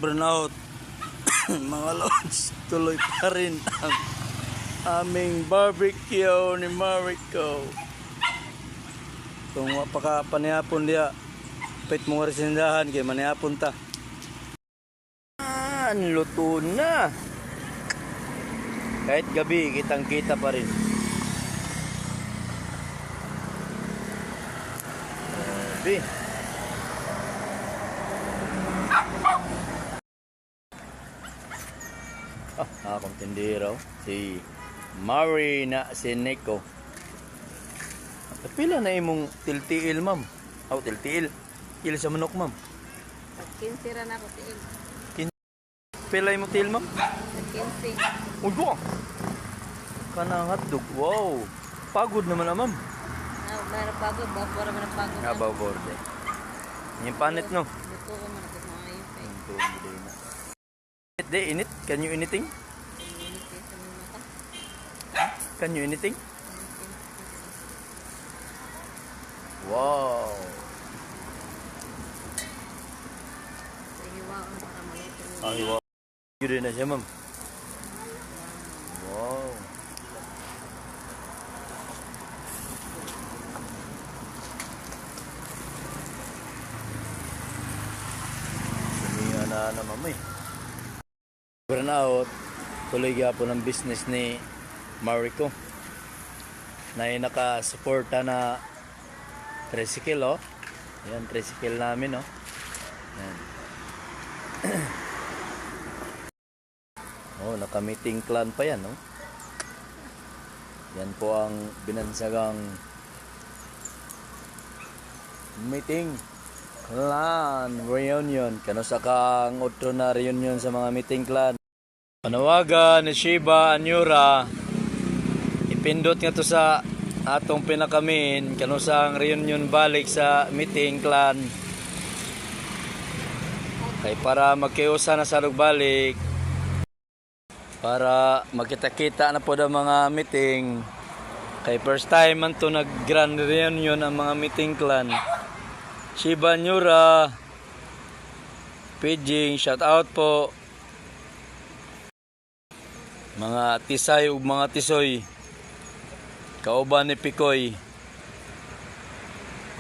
Burnout. Mga lods, tuloy pa rin ang aming barbecue ni Marico. Kung wapaka panihapon dia, pait mong resindahan kay manihapon ta. Luto na. Kahit gabi, kitang kita pa rin. Gabi. Akong tindero, si Marina Sineco. Pila na imong tiltiil, ma'am? Aw, tiltiil. Il sa manok, ma'am. 15 ra na ko tiil. Pila imong til, ma'am? 15. Ugo! Kanang hotdog. Wow! Pagod naman na, ma'am. Mayroon pagod. Bago naman ang pagod. Nga, bawbor. Yung panit, no? Luto ko man ako mga yun. Ito, hindi na. Init, init. Can you anything? Can you anything? Wow! Wow! Yun na siya, ma'am. Wow! Sabihin na ma'am eh. Burnout, tuloy po ng business ni Marico na nakasuporta na tricycle, oh. Yan, tricycle namin, oh. Yan. Oh, naka-meeting clan pa yan, oh. Yan po ang binansagang meeting clan reunion. Kano sa kang otro na reunion sa mga meeting clan. Panawagan ni Shiba Anyura, ipindot nga to sa atong pinakamin kanusang reunion balik sa meeting clan kay para magkiusa na sa balik para magkita-kita na po ang mga meeting kay first time man to nag grand reunion ang mga meeting clan. Shiba Anyura, paging shout out po mga tisay ug mga tisoy kauban ni Pikoy.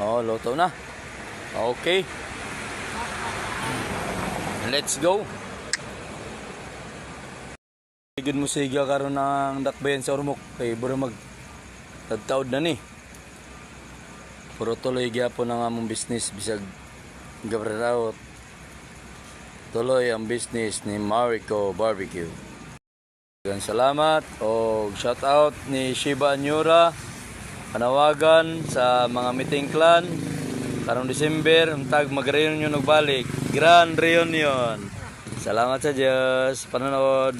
Oh, luto na. Okay, let's go. Good musiga karon ng dakbayan sa Ormoc kay buro mag tagtaod na ni. Puro tuloy gyapon ang among business bisag gabraraot. Tuloy ang business ni Marico Barbecue. Salamat o shout out ni Shiba Anyura, panawagan sa mga meeting clan karong December untag mag-reunion og balik, grand reunion. Salamat sa Diyos, panonood.